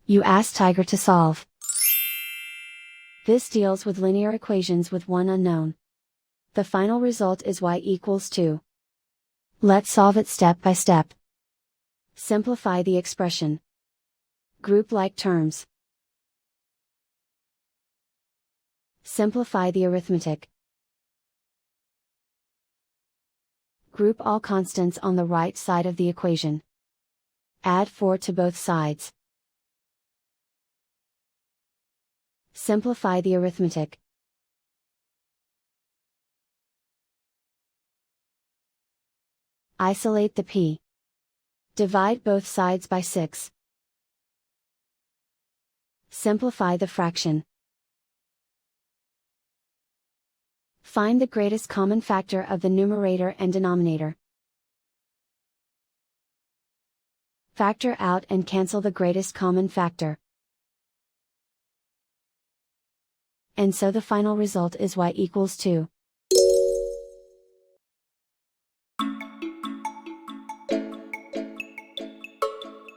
You ask Tiger to solve. This deals with linear equations with one unknown. The final result is y equals 2. Let's solve it step by step. Simplify the expression. Group like terms. Simplify the arithmetic. Group all constants on the right side of the equation. Add 4 to both sides. Simplify the arithmetic. Isolate the p. Divide both sides by 6. Simplify the fraction. Find the greatest common factor of the numerator and denominator. Factor out and cancel the greatest common factor. And so the final result is y equals 2.